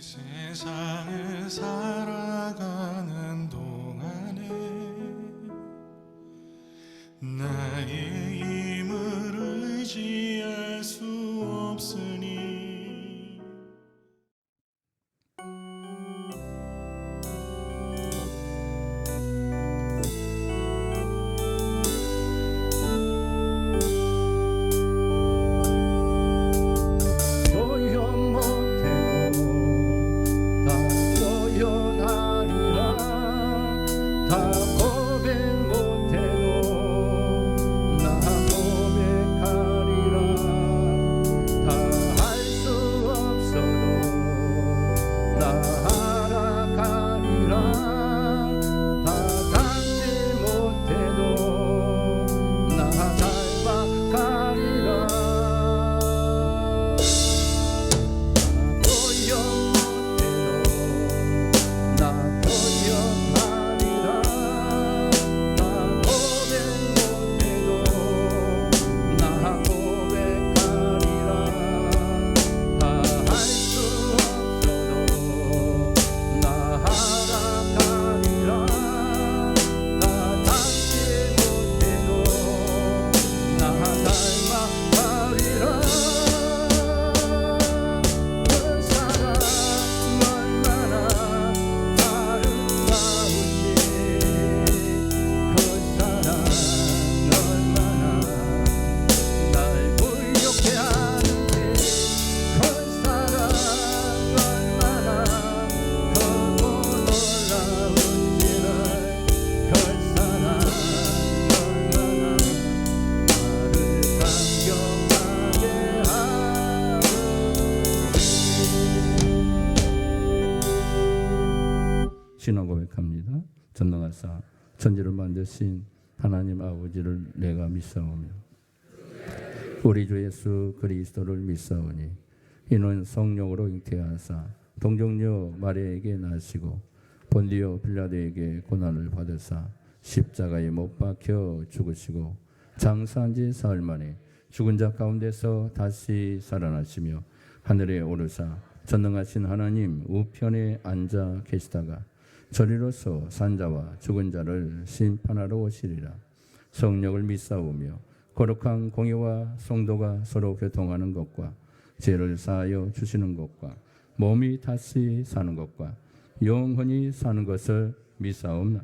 세상을 살아가는 동안에 나의 힘을 의지할 수 없으니 신앙 고백합니다. 전능하사 천지를 만드신 하나님 아버지를 내가 믿사오며 우리 주 예수 그리스도를 믿사오니 이는 성령으로 잉태하사 동정녀 마리아에게 나시고 본디오 빌라도에게 고난을 받으사 십자가에 못 박혀 죽으시고 장사한 지 사흘 만에 죽은 자 가운데서 다시 살아나시며 하늘에 오르사 전능하신 하나님 우편에 앉아 계시다가 저리로서 산자와 죽은 자를 심판하러 오시리라. 성령을 믿사오며 거룩한 공의와 성도가 서로 교통하는 것과 죄를 사하여 주시는 것과 몸이 다시 사는 것과 영원히 사는 것을 믿사옵나.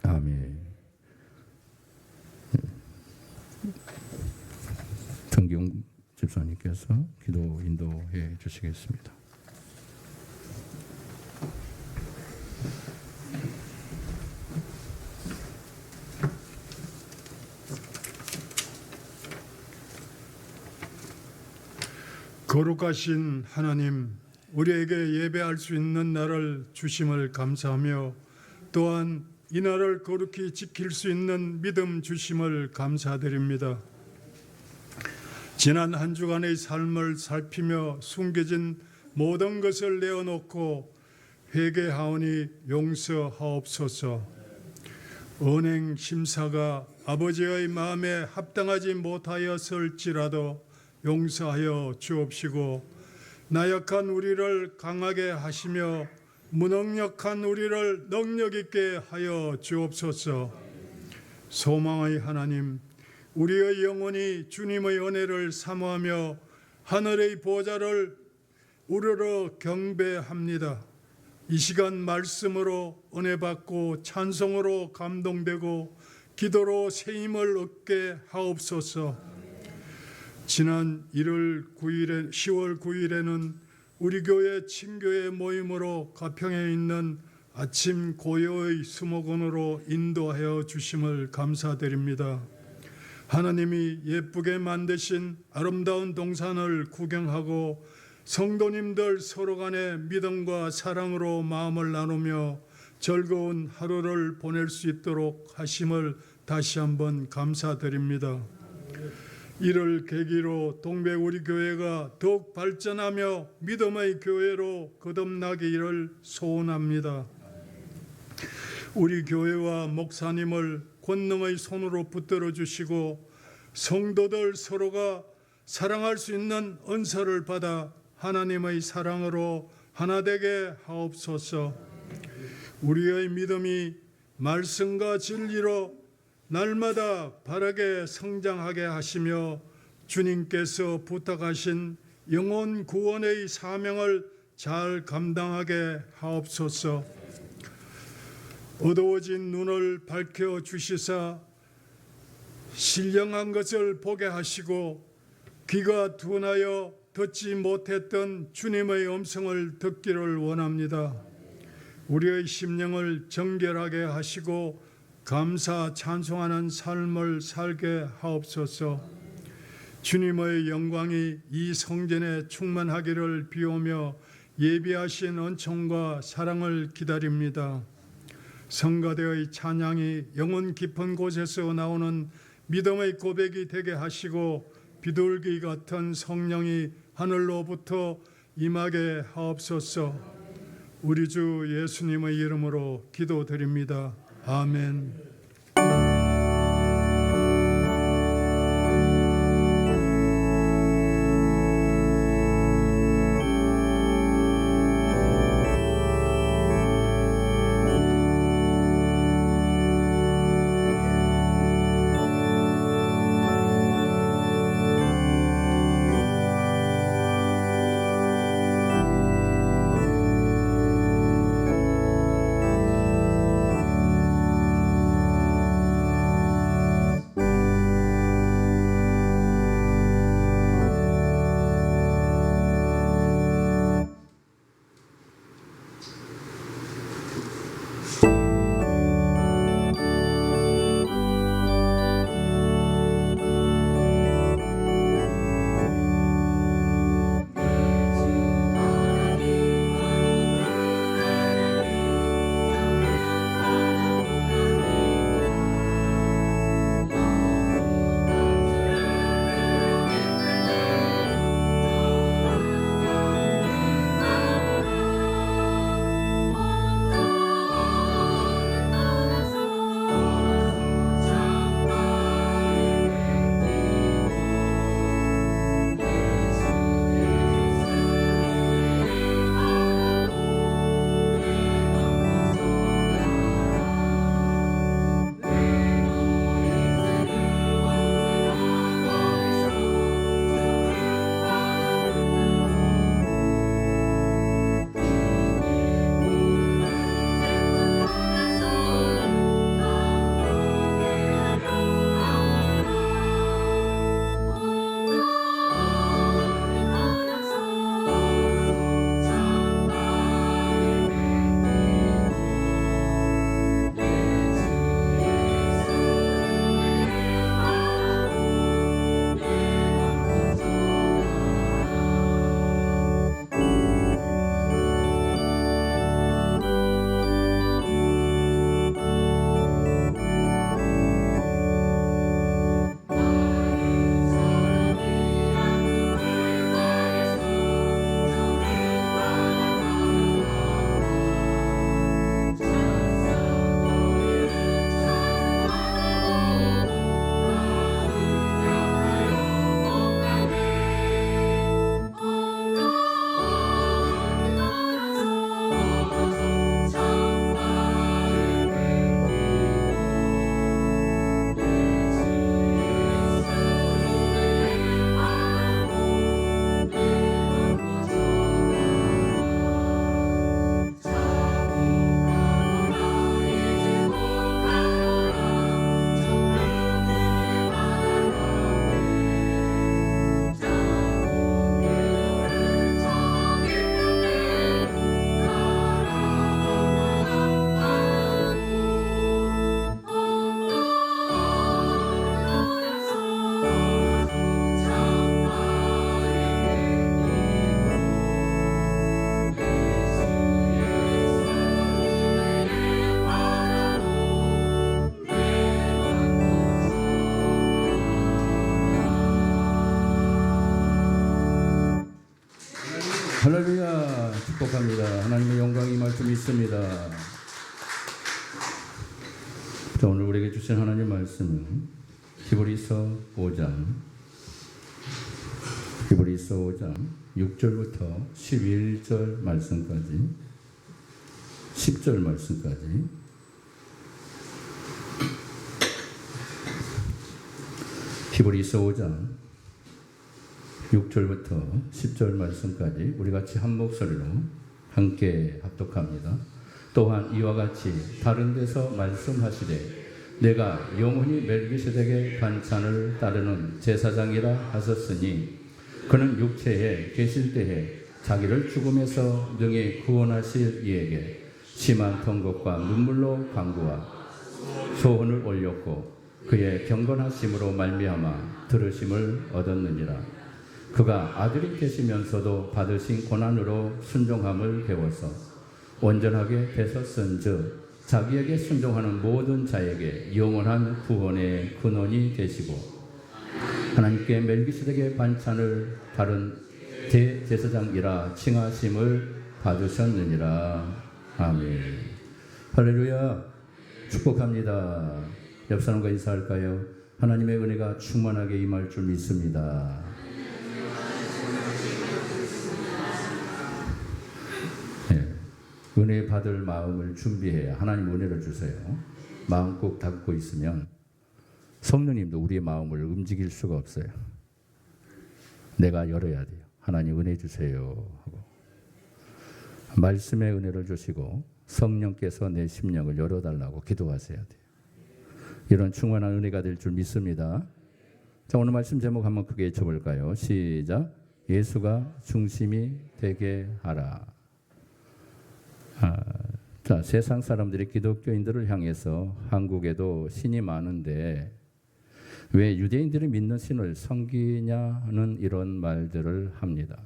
아멘. 정기용 집사님께서 기도 인도해 주시겠습니다. 거룩하신 하나님, 우리에게 예배할 수 있는 날을 주심을 감사하며 또한 이 날을 거룩히 지킬 수 있는 믿음 주심을 감사드립니다. 지난 한 주간의 삶을 살피며 숨겨진 모든 것을 내어놓고 회개하오니 용서하옵소서. 언행 심사가 아버지의 마음에 합당하지 못하였을지라도 용서하여 주옵시고 나약한 우리를 강하게 하시며 무능력한 우리를 능력 있게 하여 주옵소서. 소망의 하나님, 우리의 영혼이 주님의 은혜를 사모하며 하늘의 보좌를 우러러 경배합니다. 이 시간 말씀으로 은혜 받고 찬송으로 감동되고 기도로 새 힘을 얻게 하옵소서. 지난 10월 9일에는 우리 교회 친교회 모임으로 가평에 있는 아침 고요의 수목원으로 인도하여 주심을 감사드립니다. 하나님이 예쁘게 만드신 아름다운 동산을 구경하고 성도님들 서로 간에 믿음과 사랑으로 마음을 나누며 즐거운 하루를 보낼 수 있도록 하심을 다시 한번 감사드립니다. 이를 계기로 동백 우리 교회가 더욱 발전하며 믿음의 교회로 거듭나기를 소원합니다. 우리 교회와 목사님을 권능의 손으로 붙들어 주시고 성도들 서로가 사랑할 수 있는 은사를 받아 하나님의 사랑으로 하나 되게 하옵소서. 우리의 믿음이 말씀과 진리로 날마다 바르게 성장하게 하시며 주님께서 부탁하신 영혼 구원의 사명을 잘 감당하게 하옵소서. 어두워진 눈을 밝혀 주시사 신령한 것을 보게 하시고 귀가 둔하여 듣지 못했던 주님의 음성을 듣기를 원합니다. 우리의 심령을 정결하게 하시고 감사 찬송하는 삶을 살게 하옵소서. 주님의 영광이 이 성전에 충만하기를 비오며 예비하신 은총과 사랑을 기다립니다. 성가대의 찬양이 영혼 깊은 곳에서 나오는 믿음의 고백이 되게 하시고 비둘기 같은 성령이 하늘로부터 임하게 하옵소서. 우리 주 예수님의 이름으로 기도드립니다. 아멘. 할렐루야, 축복합니다. 하나님의 영광이 말씀 있습니다. 자, 오늘 우리에게 주신 하나님의 말씀은 히브리서 5장 히브리서 5장 6절부터 11절 말씀까지 10절 말씀까지 히브리서 5장 6절부터 10절 말씀까지 우리 같이 한 목소리로 함께 합독합니다. 또한 이와 같이 다른 데서 말씀하시되 내가 영원히 멜기세덱의 반찬을 따르는 제사장이라 하셨으니 그는 육체에 계실 때에 자기를 죽음에서 능히 구원하실 이에게 심한 통곡과 눈물로 간구와 소원을 올렸고 그의 경건하심으로 말미암아 들으심을 얻었느니라. 그가 아들이 계시면서도 받으신 고난으로 순종함을 배워서 온전하게 되셨은즉 자기에게 순종하는 모든 자에게 영원한 구원의 근원이 되시고 하나님께 멜기세덱의 반찬을 다른 대제사장이라 칭하심을 받으셨느니라. 아멘. 할렐루야. 축복합니다. 옆 사람과 인사할까요? 하나님의 은혜가 충만하게 임할 줄 믿습니다. 네. 은혜 받을 마음을 준비해야 하나님 은혜를 주세요. 마음 꼭 닫고 있으면 성령님도 우리의 마음을 움직일 수가 없어요. 내가 열어야 돼요. 하나님 은혜 주세요 하고 말씀의 은혜를 주시고 성령께서 내 심령을 열어달라고 기도하셔야 돼요. 이런 충만한 은혜가 될 줄 믿습니다. 자, 오늘 말씀 제목 한번 크게 외쳐볼까요? 시작. 예수가 중심이 되게 하라. 자, 세상 사람들이 기독교인들을 향해서 한국에도 신이 많은데 왜 유대인들이 믿는 신을 섬기냐는 이런 말들을 합니다.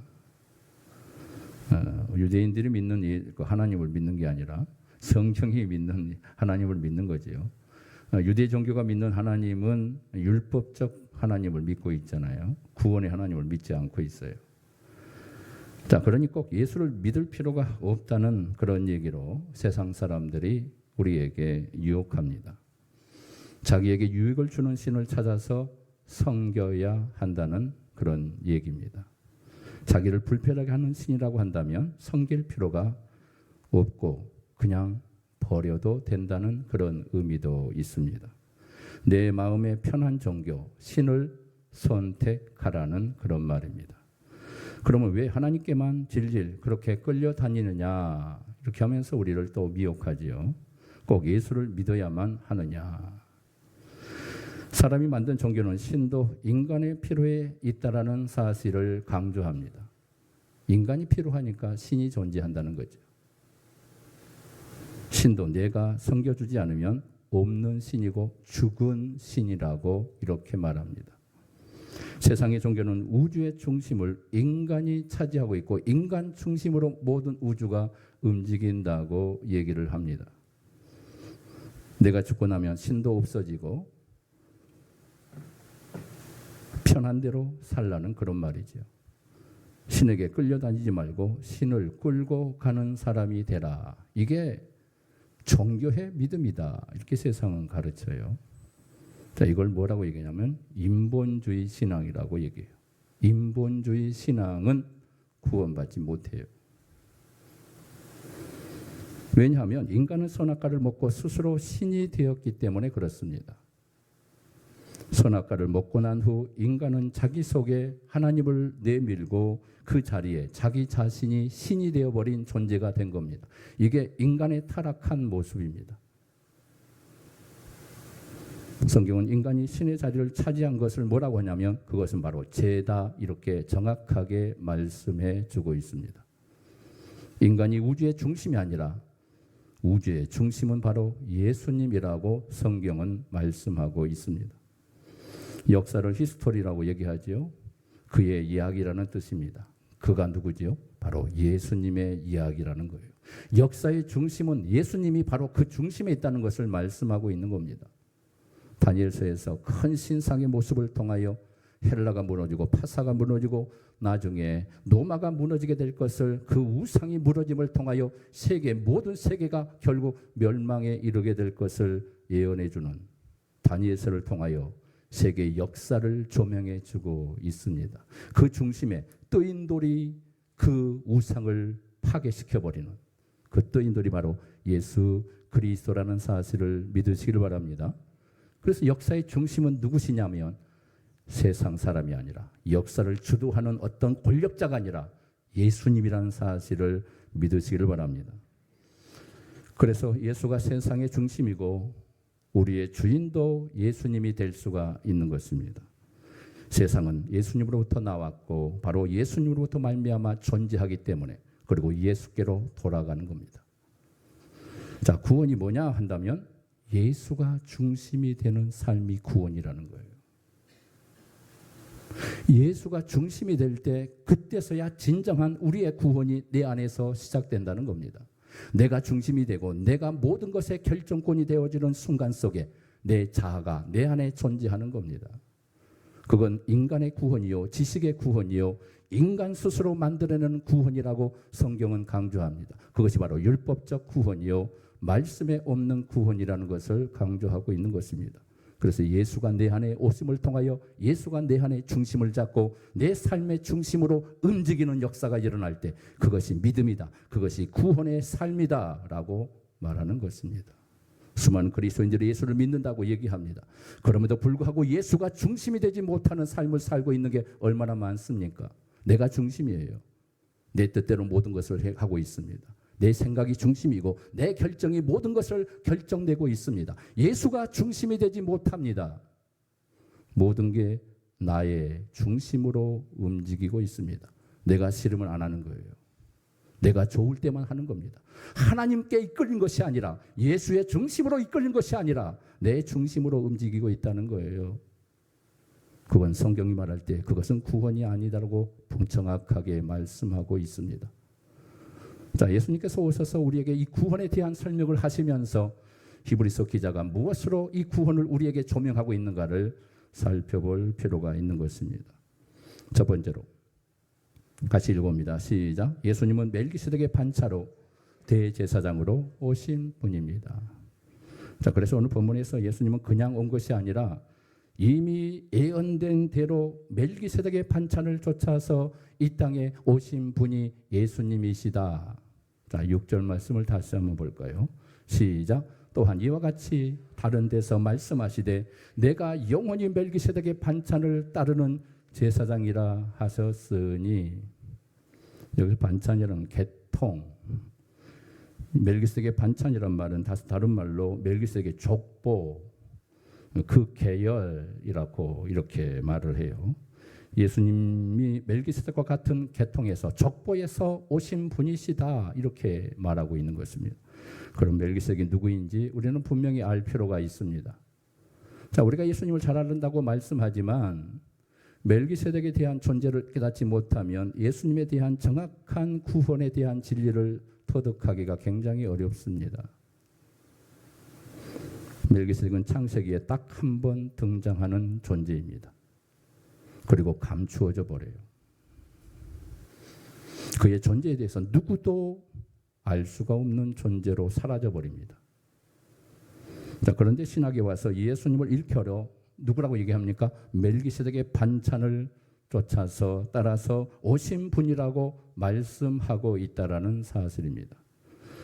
유대인들이 믿는 하나님을 믿는 게 아니라 성경이 믿는 하나님을 믿는 거지요. 유대 종교가 믿는 하나님은 율법적 하나님을 믿고 있잖아요. 구원의 하나님을 믿지 않고 있어요. 자, 그러니 꼭 예수를 믿을 필요가 없다는 그런 얘기로 세상 사람들이 우리에게 유혹합니다. 자기에게 유익을 주는 신을 찾아서 섬겨야 한다는 그런 얘기입니다. 자기를 불편하게 하는 신이라고 한다면 섬길 필요가 없고 그냥 버려도 된다는 그런 의미도 있습니다. 내 마음에 편한 종교, 신을 선택하라는 그런 말입니다. 그러면 왜 하나님께만 질질 그렇게 끌려다니느냐 이렇게 하면서 우리를 또 미혹하지요. 꼭 예수를 믿어야만 하느냐. 사람이 만든 종교는 신도 인간의 필요에 있다라는 사실을 강조합니다. 인간이 필요하니까 신이 존재한다는 거죠. 신도 내가 섬겨주지 않으면 없는 신이고 죽은 신이라고 이렇게 말합니다. 세상의 종교는 우주의 중심을 인간이 차지하고 있고 인간 중심으로 모든 우주가 움직인다고 얘기를 합니다. 내가 죽고 나면 신도 없어지고 편한 대로 살라는 그런 말이죠. 신에게 끌려다니지 말고 신을 끌고 가는 사람이 되라. 이게 종교의 믿음이다. 이렇게 세상은 가르쳐요. 자, 이걸 뭐라고 얘기하냐면 인본주의 신앙이라고 얘기해요. 인본주의 신앙은 구원받지 못해요. 왜냐하면 인간은 선악과를 먹고 스스로 신이 되었기 때문에 그렇습니다. 선악과를 먹고 난 후 인간은 자기 속에 하나님을 내밀고 그 자리에 자기 자신이 신이 되어버린 존재가 된 겁니다. 이게 인간의 타락한 모습입니다. 성경은 인간이 신의 자리를 차지한 것을 뭐라고 하냐면 그것은 바로 죄다 이렇게 정확하게 말씀해 주고 있습니다. 인간이 우주의 중심이 아니라 우주의 중심은 바로 예수님이라고 성경은 말씀하고 있습니다. 역사를 히스토리라고 얘기하죠. 그의 이야기라는 뜻입니다. 그가 누구지요? 바로 예수님의 이야기라는 거예요. 역사의 중심은 예수님이 바로 그 중심에 있다는 것을 말씀하고 있는 겁니다. 다니엘서에서 큰 신상의 모습을 통하여 헬라가 무너지고 파사가 무너지고 나중에 로마가 무너지게 될 것을 그 우상이 무너짐을 통하여 모든 세계가 결국 멸망에 이르게 될 것을 예언해 주는 다니엘서를 통하여 세계의 역사를 조명해 주고 있습니다. 그 중심에 뜨인 돌이 그 우상을 파괴시켜버리는 그 뜨인 돌이 바로 예수 그리스도라는 사실을 믿으시길 바랍니다. 그래서 역사의 중심은 누구시냐면 세상 사람이 아니라 역사를 주도하는 어떤 권력자가 아니라 예수님이라는 사실을 믿으시기를 바랍니다. 그래서 예수가 세상의 중심이고 우리의 주인도 예수님이 될 수가 있는 것입니다. 세상은 예수님으로부터 나왔고 바로 예수님으로부터 말미암아 존재하기 때문에 그리고 예수께로 돌아가는 겁니다. 자, 구원이 뭐냐 한다면 예수가 중심이 되는 삶이 구원이라는 거예요. 예수가 중심이 될 때 그때서야 진정한 우리의 구원이 내 안에서 시작된다는 겁니다. 내가 중심이 되고 내가 모든 것의 결정권이 되어지는 순간 속에 내 자아가 내 안에 존재하는 겁니다. 그건 인간의 구원이요 지식의 구원이요 인간 스스로 만들어내는 구원이라고 성경은 강조합니다. 그것이 바로 율법적 구원이요 말씀에 없는 구원이라는 것을 강조하고 있는 것입니다. 그래서 예수가 내 안에 오심을 통하여 예수가 내 안에 중심을 잡고 내 삶의 중심으로 움직이는 역사가 일어날 때 그것이 믿음이다. 그것이 구원의 삶이다 라고 말하는 것입니다. 수많은 그리스도인들이 예수를 믿는다고 얘기합니다. 그럼에도 불구하고 예수가 중심이 되지 못하는 삶을 살고 있는 게 얼마나 많습니까? 내가 중심이에요. 내 뜻대로 모든 것을 하고 있습니다. 내 생각이 중심이고 내 결정이 모든 것을 결정내고 있습니다. 예수가 중심이 되지 못합니다. 모든 게 나의 중심으로 움직이고 있습니다. 내가 싫으면 안 하는 거예요. 내가 좋을 때만 하는 겁니다. 하나님께 이끌린 것이 아니라 예수의 중심으로 이끌린 것이 아니라 내 중심으로 움직이고 있다는 거예요. 그건 성경이 말할 때 그것은 구원이 아니다라고 정확하게 말씀하고 있습니다. 자, 예수님께서 오셔서 우리에게 이 구원에 대한 설명을 하시면서 히브리서 기자가 무엇으로 이 구원을 우리에게 조명하고 있는가를 살펴볼 필요가 있는 것입니다. 첫 번째로 같이 읽어봅니다. 시작. 예수님은 멜기세덱의 반차로 대제사장으로 오신 분입니다. 자, 그래서 오늘 본문에서 예수님은 그냥 온 것이 아니라 이미 예언된 대로 멜기세덱의 반찬을 쫓아서 이 땅에 오신 분이 예수님이시다. 자, 6절 말씀을 다시 한번 볼까요? 시작. 또한 이와 같이 다른 데서 말씀하시되 내가 영원히 멜기세덱의 반찬을 따르는 제사장이라 하셨으니, 여기서 반찬이라는 계통, 멜기세덱의 반찬이란 말은 다른 말로 멜기세덱의 족보, 그 계열이라고 이렇게 말을 해요. 예수님이 멜기세덱과 같은 계통에서 족보에서 오신 분이시다 이렇게 말하고 있는 것입니다. 그럼 멜기세덱이 누구인지 우리는 분명히 알 필요가 있습니다. 자, 우리가 예수님을 잘 알는다고 말씀하지만 멜기세덱에 대한 존재를 깨닫지 못하면 예수님에 대한 정확한 구원에 대한 진리를 터득하기가 굉장히 어렵습니다. 멜기세덱은 창세기에 딱 한 번 등장하는 존재입니다. 그리고 감추어져 버려요. 그의 존재에 대해서 누구도 알 수가 없는 존재로 사라져 버립니다. 자, 그런데 신학에 와서 예수님을 일컬어 누구라고 얘기합니까? 멜기세덱의 반찬을 쫓아서 따라서 오신 분이라고 말씀하고 있다라는 사실입니다.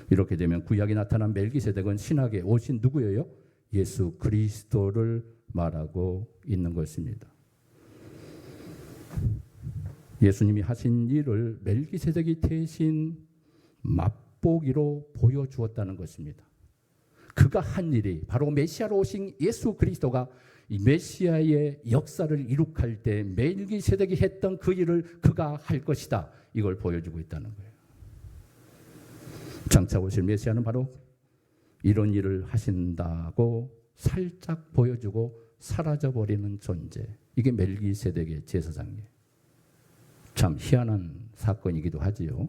이렇게 되면 구약에 나타난 멜기세덱은 신학에 오신 누구예요? 예수 그리스도를 말하고 있는 것입니다. 예수님이 하신 일을 멜기세덱이 대신 맛보기로 보여주었다는 것입니다. 그가 한 일이 바로 메시아로 오신 예수 그리스도가 이 메시아의 역사를 이룩할 때 멜기세덱이 했던 그 일을 그가 할 것이다. 이걸 보여주고 있다는 거예요. 장차 오실 메시아는 바로 이런 일을 하신다고 살짝 보여주고 사라져버리는 존재. 이게 멜기세덱의 제사장이에요. 참 희한한 사건이기도 하지요.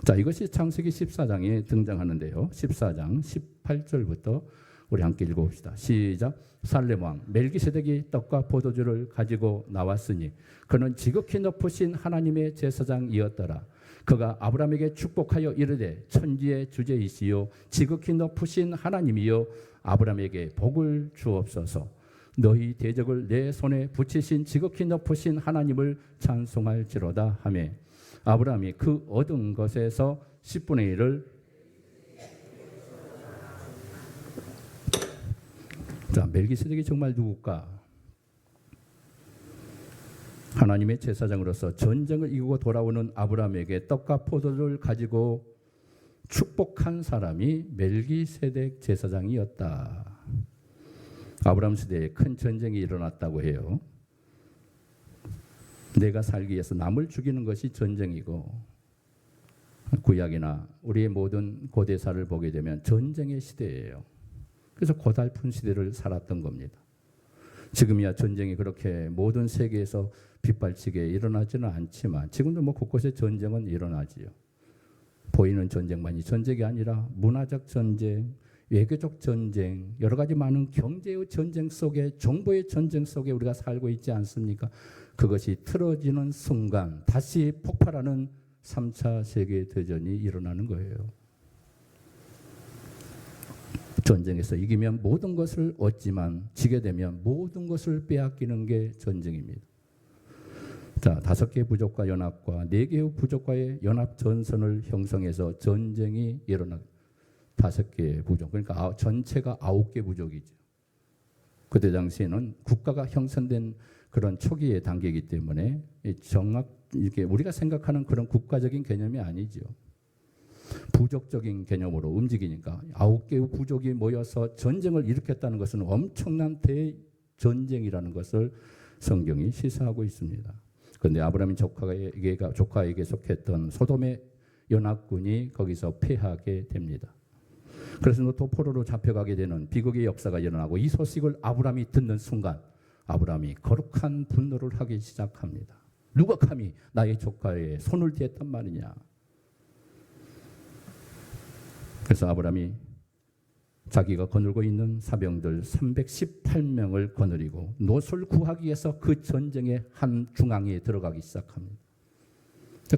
자, 이것이 창세기 14장에 등장하는데요. 14장 18절부터 우리 함께 읽어봅시다. 시작. 살렘 왕 멜기세덱이 떡과 포도주를 가지고 나왔으니 그는 지극히 높으신 하나님의 제사장이었더라. 그가 아브라함에게 축복하여 이르되 천지의 주제이시요 지극히 높으신 하나님이여 아브라함에게 복을 주옵소서. 너희 대적을 내 손에 붙이신 지극히 높으신 하나님을 찬송할지로다 하매 아브라함이 그 얻은 것에서 10분의 1을 자, 멜기세덱이 정말 누굴까? 하나님의 제사장으로서 전쟁을 이기고 돌아오는 아브라함에게 떡과 포도를 가지고 축복한 사람이 멜기세덱 제사장이었다. 아브라함 시대에 큰 전쟁이 일어났다고 해요. 내가 살기 위해서 남을 죽이는 것이 전쟁이고, 구약이나 우리의 모든 고대사를 보게 되면 전쟁의 시대예요. 그래서 고달픈 시대를 살았던 겁니다. 지금이야 전쟁이 그렇게 모든 세계에서 빗발치게 일어나지는 않지만 지금도 뭐 곳곳에 전쟁은 일어나지요. 보이는 전쟁만이 전쟁이 아니라 문화적 전쟁, 외교적 전쟁, 여러 가지 많은 경제의 전쟁 속에, 정보의 전쟁 속에 우리가 살고 있지 않습니까? 그것이 틀어지는 순간 다시 폭발하는 3차 세계대전이 일어나는 거예요. 전쟁에서 이기면 모든 것을 얻지만 지게 되면 모든 것을 빼앗기는 게 전쟁입니다. 자, 5개의 부족과 연합과 4개의 부족과의 연합 전선을 형성해서 전쟁이 일어나 5개의 부족, 그러니까 전체가 9개 부족이죠. 그때 당시에는 국가가 형성된 그런 초기의 단계이기 때문에 이렇게 우리가 생각하는 그런 국가적인 개념이 아니죠. 부족적인 개념으로 움직이니까 9개의 부족이 모여서 전쟁을 일으켰다는 것은 엄청난 대전쟁이라는 것을 성경이 시사하고 있습니다. 그런데 아브라함 조카에게 속했던 소돔의 연합군이 거기서 패하게 됩니다. 그래서 또 포로로 잡혀가게 되는 비극의 역사가 일어나고 이 소식을 아브라함이 듣는 순간 아브라함이 거룩한 분노를 하기 시작합니다. 누가 감히 나의 조카에 손을 댔단 말이냐. 그래서 아브라함이 자기가 거느리고 있는 사병들 318명을 거느리고 노소를 구하기 위해서 그 전쟁의 한 중앙에 들어가기 시작합니다.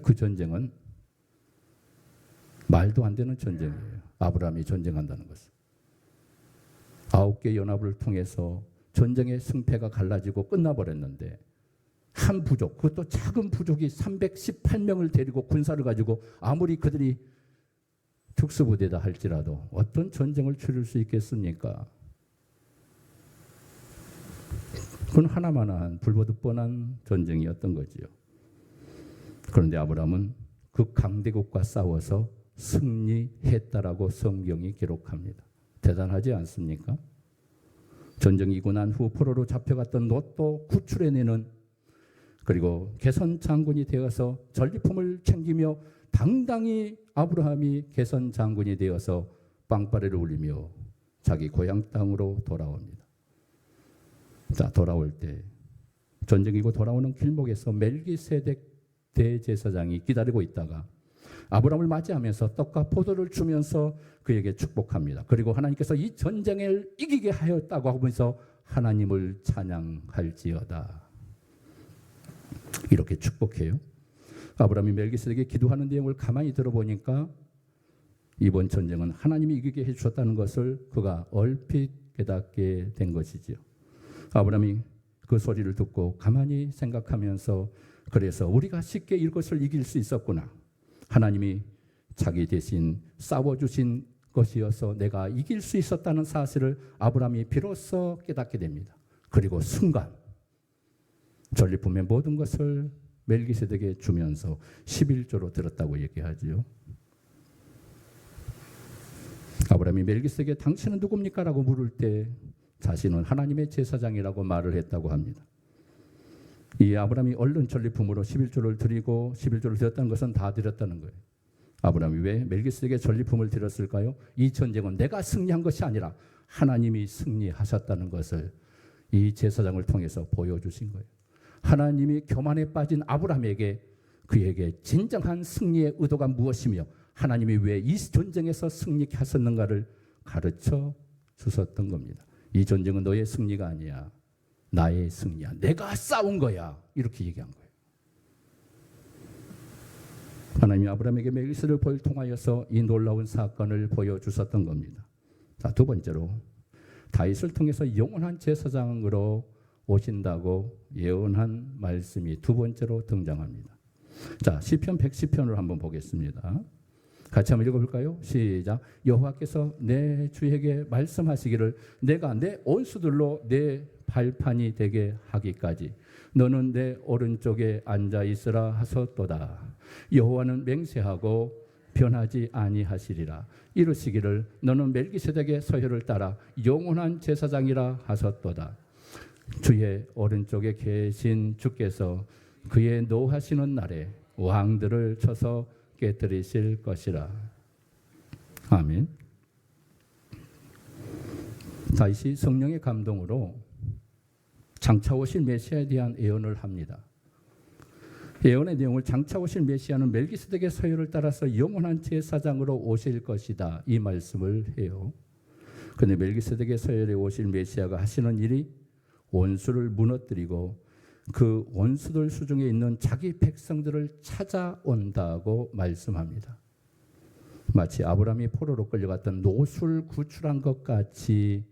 그 전쟁은 말도 안 되는 전쟁이에요. 아브라함이 전쟁한다는 것은. 9개 연합을 통해서 전쟁의 승패가 갈라지고 끝나버렸는데 한 부족, 그것도 작은 부족이 318명을 데리고 군사를 가지고 아무리 그들이 특수부대다 할지라도 어떤 전쟁을 치를 수 있겠습니까? 그건 하나만한 불보듯 뻔한 전쟁이었던 거지요. 그런데 아브라함은 그 강대국과 싸워서 승리했다라고 성경이 기록합니다. 대단하지 않습니까? 전쟁이고 난 후 포로로 잡혀갔던 롯도 구출해내는, 그리고 개선 장군이 되어서 전리품을 챙기며 당당히 아브라함이 개선 장군이 되어서 빵빠레를 울리며 자기 고향 땅으로 돌아옵니다. 자, 돌아올 때 전쟁이고 돌아오는 길목에서 멜기세덱 대제사장이 기다리고 있다가 아브라함을 맞이하면서 떡과 포도를 주면서 그에게 축복합니다. 그리고 하나님께서 이 전쟁을 이기게 하였다고 하면서 하나님을 찬양할지어다. 이렇게 축복해요. 아브라함이 멜기세덱에게 기도하는 내용을 가만히 들어보니까 이번 전쟁은 하나님이 이기게 해주셨다는 것을 그가 얼핏 깨닫게 된 것이지요. 아브라함이 그 소리를 듣고 가만히 생각하면서 그래서 우리가 쉽게 이것을 이길 수 있었구나. 하나님이 자기 대신 싸워주신 것이어서 내가 이길 수 있었다는 사실을 아브라함이 비로소 깨닫게 됩니다. 그리고 순간 전리품의 모든 것을 멜기세덱에 주면서 11조로 들었다고 얘기하지요. 아브라함이 멜기세덱에게 당신은 누굽니까? 라고 물을 때 자신은 하나님의 제사장이라고 말을 했다고 합니다. 이 아브라함이 얼른 전리품으로 11조를 드리고 11조를 드렸다는 것은 다 드렸다는 거예요. 아브라함이 왜 멜기세덱에게 전리품을 드렸을까요? 이 전쟁은 내가 승리한 것이 아니라 하나님이 승리하셨다는 것을 이 제사장을 통해서 보여주신 거예요. 하나님이 교만에 빠진 아브라함에게 그에게 진정한 승리의 의도가 무엇이며 하나님이 왜 이 전쟁에서 승리케 하셨는가를 가르쳐 주셨던 겁니다. 이 전쟁은 너의 승리가 아니야. 나의 승리야. 내가 싸운 거야. 이렇게 얘기한 거예요. 하나님이 아브라함에게 멜기세덱을 통하여서 이 놀라운 사건을 보여주셨던 겁니다. 자, 두 번째로 다윗을 통해서 영원한 제사장으로 오신다고 예언한 말씀이 두 번째로 등장합니다. 자, 시편 110편을 한번 보겠습니다. 같이 한번 읽어볼까요? 시작. 여호와께서 내 주에게 말씀하시기를 내가 내 온수들로 내 발판이 되게 하기까지 너는 내 오른쪽에 앉아 있으라 하셨도다. 여호와는 맹세하고 변하지 아니하시리라. 이르시기를 너는 멜기세덱의 서열을 따라 영원한 제사장이라 하셨도다. 주의 오른쪽에 계신 주께서 그의 노하시는 날에 왕들을 쳐서 깨뜨리실 것이라. 아멘. 다윗이 성령의 감동으로 장차 오실 메시아에 대한 예언을 합니다. 예언의 내용을 장차 오실 메시아는 멜기세덱의 서열을 따라서 영원한 제사장으로 오실 것이다, 이 말씀을 해요. 그런데 멜기세덱의 서열에 오실 메시아가 하시는 일이 원수를 무너뜨리고 그 원수들 수중에 있는 자기 백성들을 찾아온다고 말씀합니다. 마치 아브라함이 포로로 끌려갔던 노수를 구출한 것 같이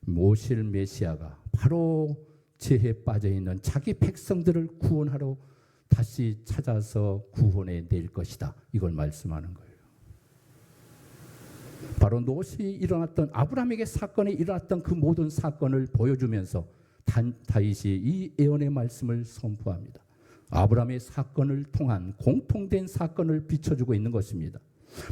오실 메시아가 바로 죄에 빠져있는 자기 백성들을 구원하러 다시 찾아서 구원해 낼 것이다, 이걸 말씀하는 거예요. 바로 노시 일어났던 아브라함에게 사건이 일어났던 그 모든 사건을 보여주면서 다윗이 이 예언의 말씀을 선포합니다. 아브라함의 사건을 통한 공통된 사건을 비춰주고 있는 것입니다.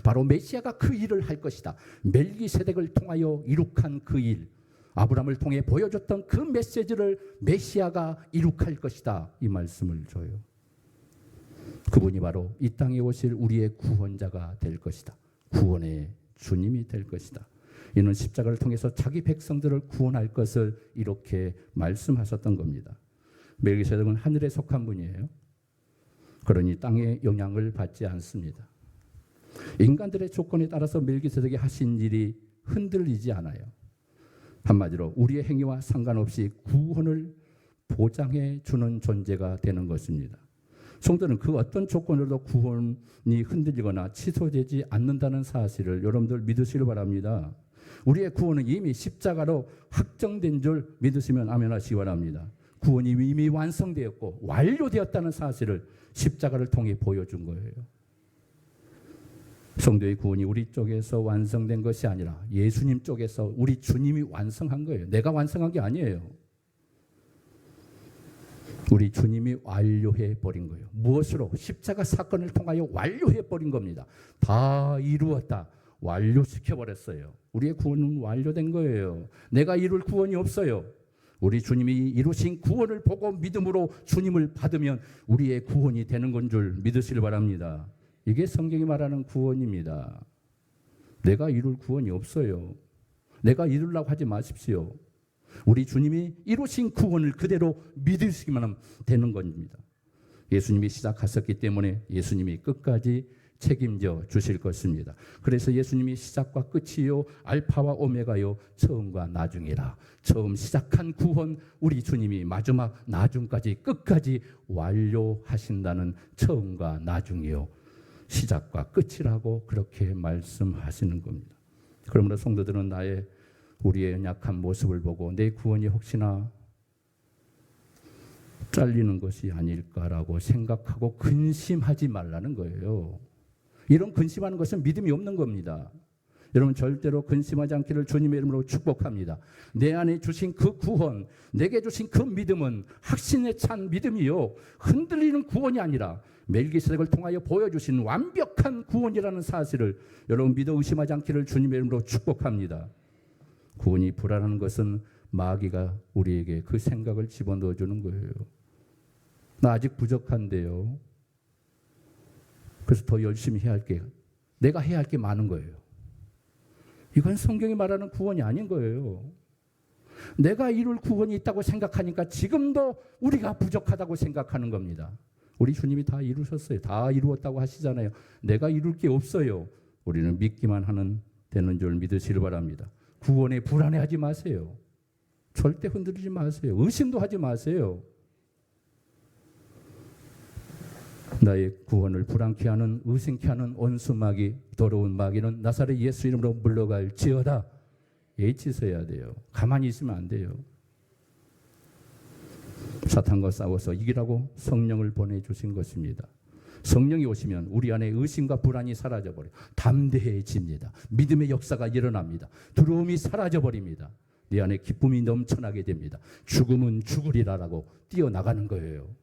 바로 메시아가 그 일을 할 것이다. 멜기세덱을 통하여 이룩한 그 일, 아브라함을 통해 보여줬던 그 메시지를 메시아가 이룩할 것이다, 이 말씀을 줘요. 그분이 바로 이 땅에 오실 우리의 구원자가 될 것이다. 구원의 주님이 될 것이다. 이는 십자가를 통해서 자기 백성들을 구원할 것을 이렇게 말씀하셨던 겁니다. 멜기세덱은 하늘에 속한 분이에요. 그러니 땅의 영향을 받지 않습니다. 인간들의 조건에 따라서 멜기세덱이 하신 일이 흔들리지 않아요. 한마디로 우리의 행위와 상관없이 구원을 보장해 주는 존재가 되는 것입니다. 성도는 그 어떤 조건으로도 구원이 흔들리거나 취소되지 않는다는 사실을 여러분들 믿으시길 바랍니다. 우리의 구원은 이미 십자가로 확정된 줄 믿으시면 아멘 하시기 바랍니다. 구원이 이미 완성되었고 완료되었다는 사실을 십자가를 통해 보여준 거예요. 성도의 구원이 우리 쪽에서 완성된 것이 아니라 예수님 쪽에서 우리 주님이 완성한 거예요. 내가 완성한 게 아니에요. 우리 주님이 완료해 버린 거예요. 무엇으로? 십자가 사건을 통하여 완료해 버린 겁니다. 다 이루었다, 완료시켜 버렸어요. 우리의 구원은 완료된 거예요. 내가 이룰 구원이 없어요. 우리 주님이 이루신 구원을 보고 믿음으로 주님을 받으면 우리의 구원이 되는 건 줄 믿으시길 바랍니다. 이게 성경이 말하는 구원입니다. 내가 이룰 구원이 없어요. 내가 이루려고 하지 마십시오. 우리 주님이 이루신 구원을 그대로 믿으시기만 하면 되는 겁니다. 예수님이 시작하셨기 때문에 예수님이 끝까지 책임져 주실 것입니다. 그래서 예수님이 시작과 끝이요 알파와 오메가요 처음과 나중이라. 처음 시작한 구원 우리 주님이 마지막 나중까지 끝까지 완료하신다는 처음과 나중이요 시작과 끝이라고 그렇게 말씀하시는 겁니다. 그러므로 성도들은 우리의 연약한 모습을 보고 내 구원이 혹시나 잘리는 것이 아닐까라고 생각하고 근심하지 말라는 거예요. 이런 근심하는 것은 믿음이 없는 겁니다. 여러분 절대로 근심하지 않기를 주님의 이름으로 축복합니다. 내 안에 주신 그 구원, 내게 주신 그 믿음은 확신에 찬 믿음이요 흔들리는 구원이 아니라 멜기세덱을 통하여 보여주신 완벽한 구원이라는 사실을 여러분 믿어 의심하지 않기를 주님의 이름으로 축복합니다. 구원이 불안한 것은 마귀가 우리에게 그 생각을 집어넣어 주는 거예요. 나 아직 부족한데요. 그래서 더 열심히 해야 할게요. 내가 해야 할 게 많은 거예요. 이건 성경이 말하는 구원이 아닌 거예요. 내가 이룰 구원이 있다고 생각하니까 지금도 우리가 부족하다고 생각하는 겁니다. 우리 주님이 다 이루셨어요. 다 이루었다고 하시잖아요. 내가 이룰 게 없어요. 우리는 믿기만 되는 줄 믿으시길 바랍니다. 구원에 불안해하지 마세요. 절대 흔들리지 마세요. 의심도 하지 마세요. 나의 구원을 불안케 하는 의심케 하는 원수 마귀, 더러운 마귀는 나사렛 예수 이름으로 물러갈지어다. 예치서야 돼요. 가만히 있으면 안 돼요. 사탄과 싸워서 이기라고 성령을 보내주신 것입니다. 성령이 오시면 우리 안에 의심과 불안이 사라져버려요. 담대해집니다. 믿음의 역사가 일어납니다. 두려움이 사라져버립니다. 내 안에 기쁨이 넘쳐나게 됩니다. 죽음은 죽으리라라고 뛰어나가는 거예요.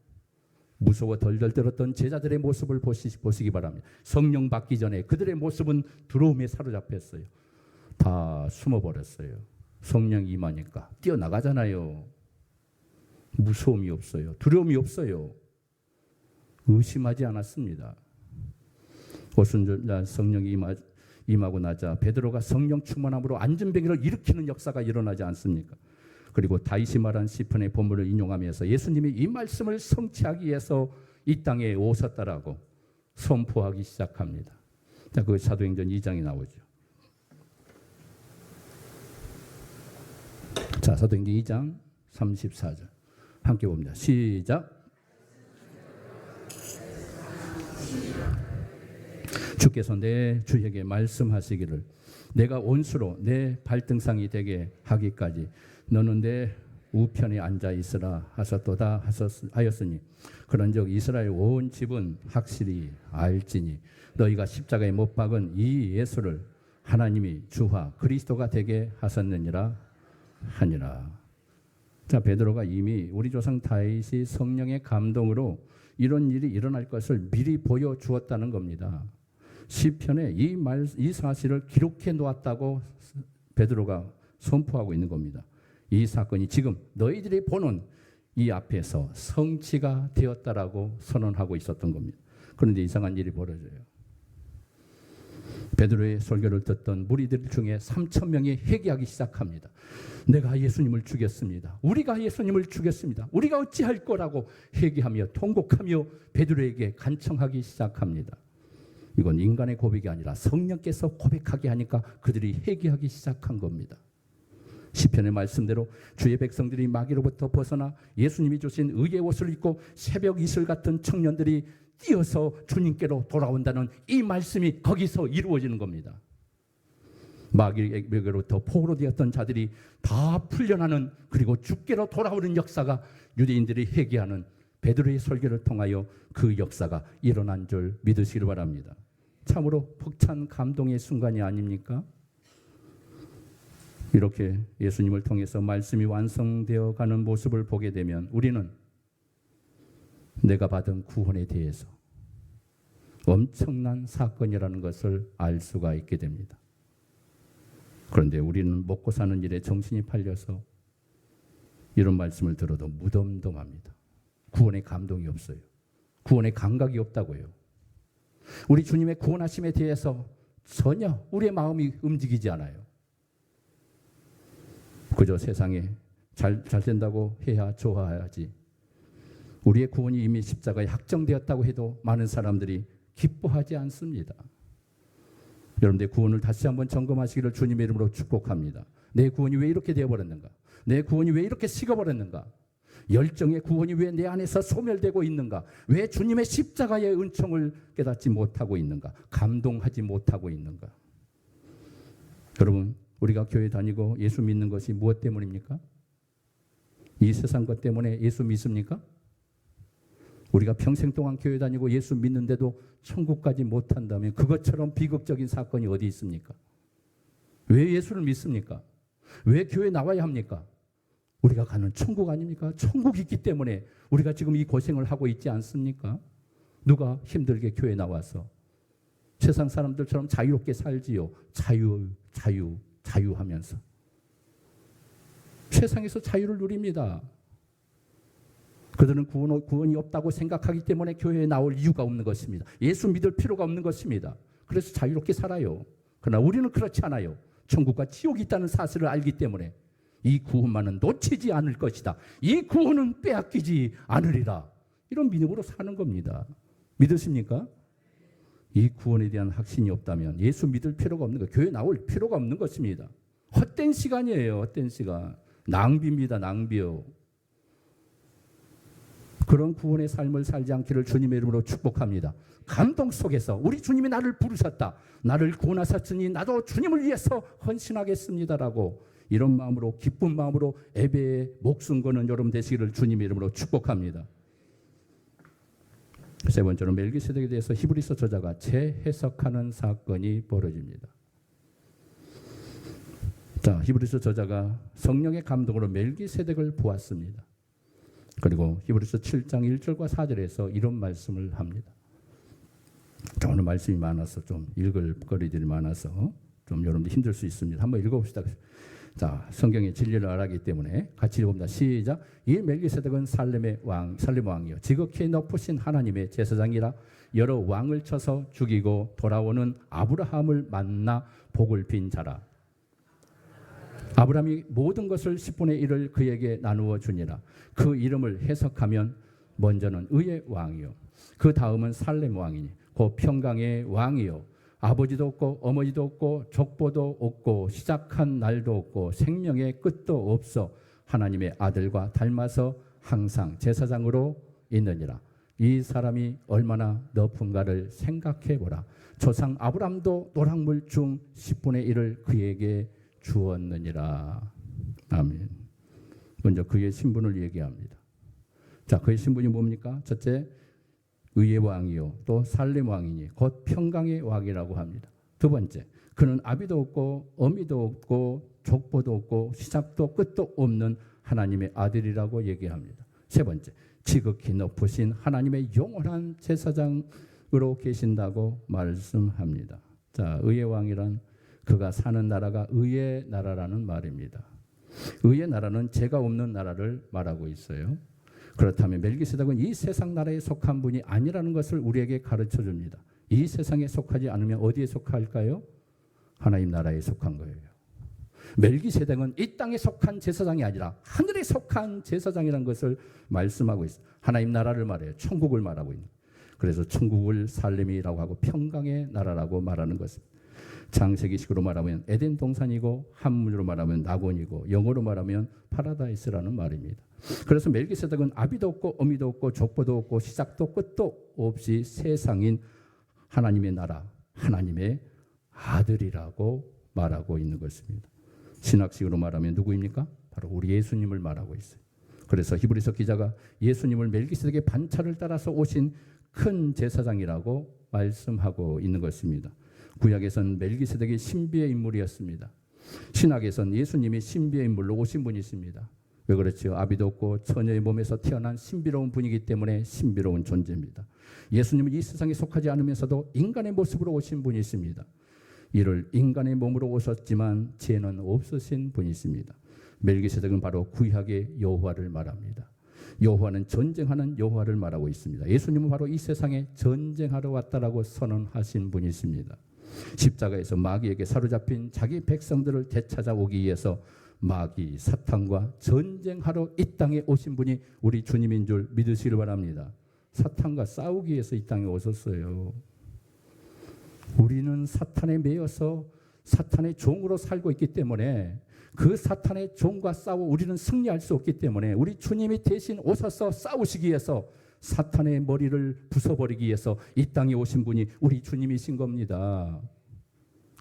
무서워 덜덜 떨었던 제자들의 모습을 보시기 바랍니다. 성령 받기 전에 그들의 모습은 두려움에 사로잡혔어요. 다 숨어버렸어요. 성령 임하니까 뛰어나가잖아요. 무서움이 없어요. 두려움이 없어요. 의심하지 않았습니다. 오순절 성령이 임하고 나자 베드로가 성령 충만함으로 안전병기를 일으키는 역사가 일어나지 않습니까? 그리고 다윗이 말한 시편의 본문을 인용하면서 예수님이 이 말씀을 성취하기 위해서 이 땅에 오셨다라고 선포하기 시작합니다. 자, 그 사도행전 2장이 나오죠. 자, 사도행전 2장 34절 함께 봅니다. 시작. 주께서 내 주에게 말씀하시기를 내가 원수로 내 발등상이 되게 하기까지 너는 내 우편에 앉아 있으라 하셨도다 하였으니 그런즉 이스라엘 온 집은 확실히 알지니 너희가 십자가에 못 박은 이 예수를 하나님이 주와 그리스도가 되게 하셨느니라 하니라. 자, 베드로가 이미 우리 조상 다윗이 성령의 감동으로 이런 일이 일어날 것을 미리 보여주었다는 겁니다. 시편에 이 사실을 기록해 놓았다고 베드로가 선포하고 있는 겁니다. 이 사건이 지금 너희들이 보는 이 앞에서 성취가 되었다라고 선언하고 있었던 겁니다. 그런데 이상한 일이 벌어져요. 베드로의 설교를 듣던 무리들 중에 3,000명이 회개하기 시작합니다. 내가 예수님을 죽였습니다. 우리가 예수님을 죽였습니다. 우리가 어찌할 거라고 회개하며 통곡하며 베드로에게 간청하기 시작합니다. 이건 인간의 고백이 아니라 성령께서 고백하게 하니까 그들이 회개하기 시작한 겁니다. 시편의 말씀대로 주의 백성들이 마귀로부터 벗어나 예수님이 주신 의의 옷을 입고 새벽 이슬 같은 청년들이 뛰어서 주님께로 돌아온다는 이 말씀이 거기서 이루어지는 겁니다. 마귀에게로부터 포로로 되었던 자들이 다 풀려나는 그리고 주께로 돌아오는 역사가 유대인들이 회개하는 베드로의 설교를 통하여 그 역사가 일어난 줄 믿으시길 바랍니다. 참으로 벅찬 감동의 순간이 아닙니까? 이렇게 예수님을 통해서 말씀이 완성되어 가는 모습을 보게 되면 우리는 내가 받은 구원에 대해서 엄청난 사건이라는 것을 알 수가 있게 됩니다. 그런데 우리는 먹고 사는 일에 정신이 팔려서 이런 말씀을 들어도 무덤덤합니다. 구원의 감동이 없어요. 구원의 감각이 없다고요. 우리 주님의 구원하심에 대해서 전혀 우리의 마음이 움직이지 않아요. 그저 세상에 잘 된다고 해야 좋아야지. 우리의 구원이 이미 십자가에 확정되었다고 해도 많은 사람들이 기뻐하지 않습니다. 여러분들 구원을 다시 한번 점검하시기를 주님의 이름으로 축복합니다. 내 구원이 왜 이렇게 되어버렸는가? 내 구원이 왜 이렇게 식어버렸는가? 열정의 구원이 왜 내 안에서 소멸되고 있는가? 왜 주님의 십자가의 은총을 깨닫지 못하고 있는가? 감동하지 못하고 있는가? 여러분, 우리가 교회 다니고 예수 믿는 것이 무엇 때문입니까? 이 세상 것 때문에 예수 믿습니까? 우리가 평생 동안 교회 다니고 예수 믿는데도 천국까지 못한다면 그것처럼 비극적인 사건이 어디 있습니까? 왜 예수를 믿습니까? 왜 교회 나와야 합니까? 우리가 가는 천국 아닙니까? 천국이 있기 때문에 우리가 지금 이 고생을 하고 있지 않습니까? 누가 힘들게 교회 나와서 세상 사람들처럼 자유롭게 살지요. 자유하면서 세상에서 자유를 누립니다. 그들은 구원이 없다고 생각하기 때문에 교회에 나올 이유가 없는 것입니다. 예수 믿을 필요가 없는 것입니다. 그래서 자유롭게 살아요. 그러나 우리는 그렇지 않아요. 천국과 지옥이 있다는 사실을 알기 때문에 이 구원만은 놓치지 않을 것이다. 이 구원은 빼앗기지 않으리라. 이런 믿음으로 사는 겁니다. 믿으십니까? 이 구원에 대한 확신이 없다면 예수 믿을 필요가 없는 거예요. 교회 나올 필요가 없는 것입니다. 헛된 시간이에요. 헛된 시간. 낭비입니다. 낭비요. 그런 구원의 삶을 살지 않기를 주님의 이름으로 축복합니다. 감동 속에서 우리 주님이 나를 부르셨다. 나를 구원하셨으니 나도 주님을 위해서 헌신하겠습니다라고 이런 마음으로 기쁜 마음으로 예배에 목숨 거는 여러분 되시기를 주님의 이름으로 축복합니다. 세 번째로 멜기세덱에 대해서 히브리서 저자가 재해석하는 사건이 벌어집니다. 자, 히브리서 저자가 성령의 감동으로 멜기세덱을 보았습니다. 그리고 히브리서 7장 1절과 4절에서 이런 말씀을 합니다. 자, 오늘 말씀이 많아서 좀 읽을 거리들이 많아서 좀 여러분들 힘들 수 있습니다. 한번 읽어봅시다. 자, 성경의 진리를 알았기 때문에 같이 읽어봅니다. 시작. 이 멜기세덱은 살렘 왕이요 지극히 높으신 하나님의 제사장이라 여러 왕을 쳐서 죽이고 돌아오는 아브라함을 만나 복을 빈 자라. 아브라함이 모든 것을 10분의 1을 그에게 나누어 주니라. 그 이름을 해석하면 먼저는 의의 왕이요 그 다음은 살렘 왕이니 곧 평강의 왕이요 아버지도 없고 어머니도 없고 족보도 없고 시작한 날도 없고 생명의 끝도 없어 하나님의 아들과 닮아서 항상 제사장으로 있느니라. 이 사람이 얼마나 높은가를 생각해 보라. 조상 아브람도 노랑물 중 10분의 1을 그에게 주었느니라. 아멘. 먼저 그의 신분을 얘기합니다. 자, 그의 신분이 뭡니까? 첫째, 의의 왕이요 또 살렘 왕이니 곧 평강의 왕이라고 합니다. 두 번째, 그는 아비도 없고 어미도 없고 족보도 없고 시작도 끝도 없는 하나님의 아들이라고 얘기합니다. 세 번째, 지극히 높으신 하나님의 영원한 제사장으로 계신다고 말씀합니다. 자, 의의 왕이란 그가 사는 나라가 의의 나라라는 말입니다. 의의 나라는 죄가 없는 나라를 말하고 있어요. 그렇다면 멜기세덱은 이 세상 나라에 속한 분이 아니라는 것을 우리에게 가르쳐 줍니다. 이 세상에 속하지 않으면 어디에 속할까요? 하나님 나라에 속한 거예요. 멜기세덱은 이 땅에 속한 제사장이 아니라 하늘에 속한 제사장이라는 것을 말씀하고 있어요. 하나님 나라를 말해요. 천국을 말하고 있는. 그래서 천국을 살렘이라고 하고 평강의 나라라고 말하는 것입니다. 창세기식으로 말하면 에덴 동산이고 한문으로 말하면 낙원이고 영어로 말하면 파라다이스라는 말입니다. 그래서 멜기세덱은 아비도 없고 어미도 없고 족보도 없고 시작도 끝도 없이 세상인 하나님의 나라, 하나님의 아들이라고 말하고 있는 것입니다. 신학식으로 말하면 누구입니까? 바로 우리 예수님을 말하고 있어요. 그래서 히브리서 기자가 예수님을 멜기세덱의 반차를 따라서 오신 큰 제사장이라고 말씀하고 있는 것입니다. 구약에서는 멜기세덱이 신비의 인물이었습니다. 신학에서는 예수님이 신비의 인물로 오신 분이십니다. 왜 그렇죠? 아비도 없고 처녀의 몸에서 태어난 신비로운 분이기 때문에 신비로운 존재입니다. 예수님은 이 세상에 속하지 않으면서도 인간의 모습으로 오신 분이십니다. 이를 인간의 몸으로 오셨지만 죄는 없으신 분이십니다. 멜기세덱은 바로 구약의 여호와를 말합니다. 여호와는 전쟁하는 여호와를 말하고 있습니다. 예수님은 바로 이 세상에 전쟁하러 왔다라고 선언하신 분이십니다. 십자가에서 마귀에게 사로잡힌 자기 백성들을 되찾아오기 위해서 마귀 사탄과 전쟁하러 이 땅에 오신 분이 우리 주님인 줄 믿으시길 바랍니다. 사탄과 싸우기 위해서 이 땅에 오셨어요. 우리는 사탄에 매여서 사탄의 종으로 살고 있기 때문에 그 사탄의 종과 싸워 우리는 승리할 수 없기 때문에 우리 주님이 대신 오셔서 싸우시기 위해서 사탄의 머리를 부숴버리기 위해서 이 땅에 오신 분이 우리 주님이신 겁니다.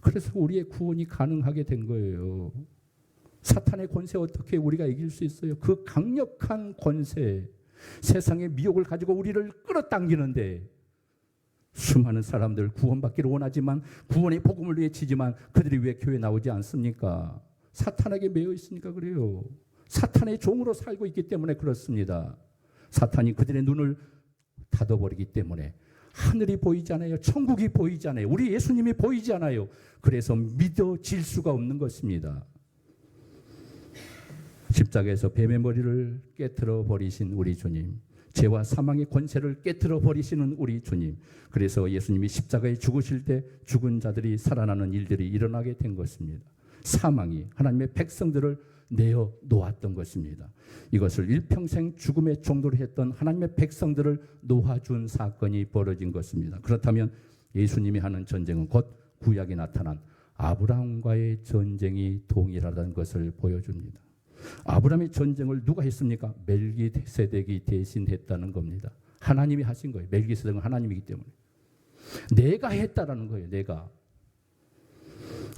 그래서 우리의 구원이 가능하게 된 거예요. 사탄의 권세 어떻게 우리가 이길 수 있어요? 그 강력한 권세, 세상의 미혹을 가지고 우리를 끌어당기는데 수많은 사람들 구원받기를 원하지만 구원의 복음을 외치지만 그들이 왜 교회에 나오지 않습니까? 사탄에게 매여 있으니까 그래요. 사탄의 종으로 살고 있기 때문에 그렇습니다. 사탄이 그들의 눈을 닫아버리기 때문에 하늘이 보이지 않아요. 천국이 보이지 않아요. 우리 예수님이 보이지 않아요. 그래서 믿어질 수가 없는 것입니다. 십자가에서 뱀의 머리를 깨트려 버리신 우리 주님, 죄와 사망의 권세를 깨트려 버리시는 우리 주님, 그래서 예수님이 십자가에 죽으실 때 죽은 자들이 살아나는 일들이 일어나게 된 것입니다. 사망이 하나님의 백성들을 내어 놓았던 것입니다. 이것을 일평생 죽음의 종도를 했던 하나님의 백성들을 놓아준 사건이 벌어진 것입니다. 그렇다면 예수님이 하는 전쟁은 곧 구약에 나타난 아브라함과의 전쟁이 동일하다는 것을 보여줍니다. 아브라함의 전쟁을 누가 했습니까? 멜기세덱이 대신했다는 겁니다. 하나님이 하신 거예요. 멜기세덱은 하나님이기 때문에. 내가 했다라는 거예요. 내가.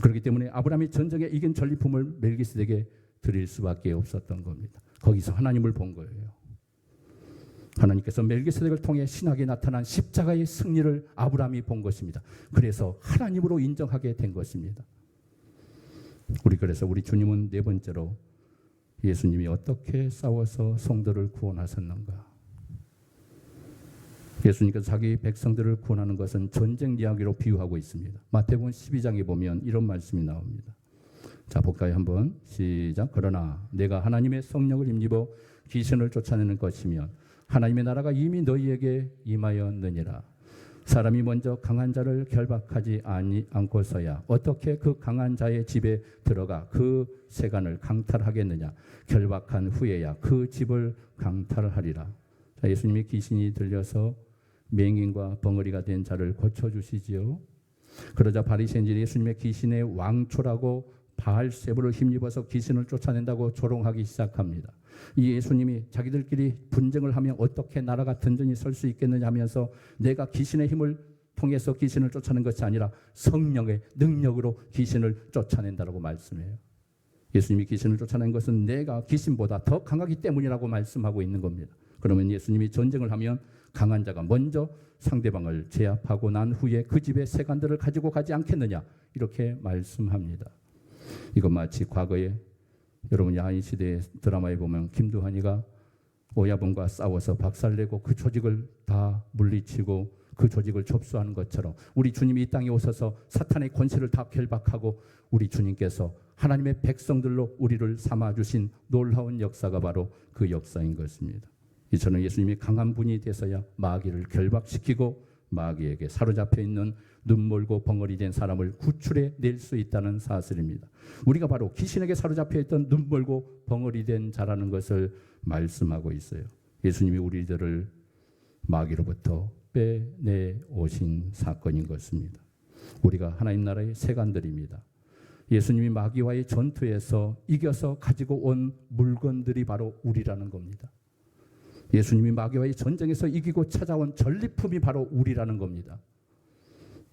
그렇기 때문에 아브라함이 전쟁에 이긴 전리품을 멜기세덱에게 드릴 수밖에 없었던 겁니다. 거기서 하나님을 본 거예요. 하나님께서 멜기세덱을 통해 신학에 나타난 십자가의 승리를 아브라함이 본 것입니다. 그래서 하나님으로 인정하게 된 것입니다. 그래서 우리 주님은 네 번째로 예수님이 어떻게 싸워서 성도를 구원하셨는가? 예수님께서 자기 백성들을 구원하는 것은 전쟁 이야기로 비유하고 있습니다. 마태복음 12장에 보면 이런 말씀이 나옵니다. 자, 볼까요? 한번 시작. 그러나 내가 하나님의 성령을 힘입어 귀신을 쫓아내는 것이면 하나님의 나라가 이미 너희에게 임하였느니라. 사람이 먼저 강한 자를 결박하지 않고서야 어떻게 그 강한 자의 집에 들어가 그 세간을 강탈하겠느냐. 결박한 후에야 그 집을 강탈하리라. 자, 예수님이 귀신이 들려서 맹인과 벙어리가 된 자를 고쳐주시지요. 그러자 바리새인들이 예수님의 귀신의 왕초라고 바알세불을 힘입어서 귀신을 쫓아낸다고 조롱하기 시작합니다. 이 예수님이 자기들끼리 분쟁을 하면 어떻게 나라가 든든히 설 수 있겠느냐 하면서 내가 귀신의 힘을 통해서 귀신을 쫓아낸 것이 아니라 성령의 능력으로 귀신을 쫓아낸다라고 말씀해요. 예수님이 귀신을 쫓아낸 것은 내가 귀신보다 더 강하기 때문이라고 말씀하고 있는 겁니다. 그러면 예수님이 전쟁을 하면 강한 자가 먼저 상대방을 제압하고 난 후에 그 집의 세간들을 가지고 가지 않겠느냐 이렇게 말씀합니다. 이건 마치 과거에 여러분 야인시대 드라마에 보면 김두한이가 오야분과 싸워서 박살내고 그 조직을 다 물리치고 그 조직을 접수하는 것처럼 우리 주님이 이 땅에 오셔서 사탄의 권세를 다 결박하고 우리 주님께서 하나님의 백성들로 우리를 삼아주신 놀라운 역사가 바로 그 역사인 것입니다. 이처럼 예수님이 강한 분이 되서야 마귀를 결박시키고 마귀에게 사로잡혀 있는 눈멀고 벙어리 된 사람을 구출해 낼 수 있다는 사실입니다. 우리가 바로 귀신에게 사로잡혀 있던 눈멀고 벙어리 된 자라는 것을 말씀하고 있어요. 예수님이 우리들을 마귀로부터 빼내 오신 사건인 것입니다. 우리가 하나님 나라의 세간들입니다. 예수님이 마귀와의 전투에서 이겨서 가지고 온 물건들이 바로 우리라는 겁니다. 예수님이 마귀와의 전쟁에서 이기고 찾아온 전리품이 바로 우리라는 겁니다.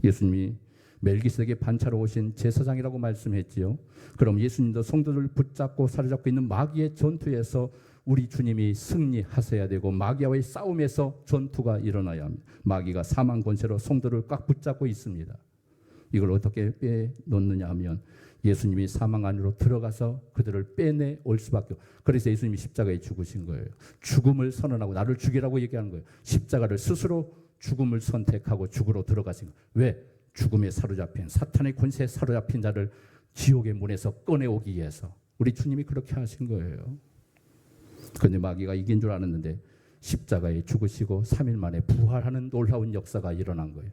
예수님이 멜기세덱의 반차로 오신 제사장이라고 말씀했지요. 그럼 예수님도 성도들을 붙잡고 사로잡고 있는 마귀의 전투에서 우리 주님이 승리하셔야 되고 마귀와의 싸움에서 전투가 일어나야 합니다. 마귀가 사망 권세로 성도를 꽉 붙잡고 있습니다. 이걸 어떻게 빼놓느냐 하면 예수님이 사망 안으로 들어가서 그들을 빼내 올 수밖에 없어요. 그래서 예수님이 십자가에 죽으신 거예요. 죽음을 선언하고 나를 죽이라고 얘기하는 거예요. 십자가를 스스로 죽음을 선택하고 죽으러 들어가신 거예요. 왜? 죽음에 사로잡힌 사탄의 권세에 사로잡힌 자를 지옥의 문에서 꺼내오기 위해서 우리 주님이 그렇게 하신 거예요. 그런데 마귀가 이긴 줄 알았는데 십자가에 죽으시고 3일 만에 부활하는 놀라운 역사가 일어난 거예요.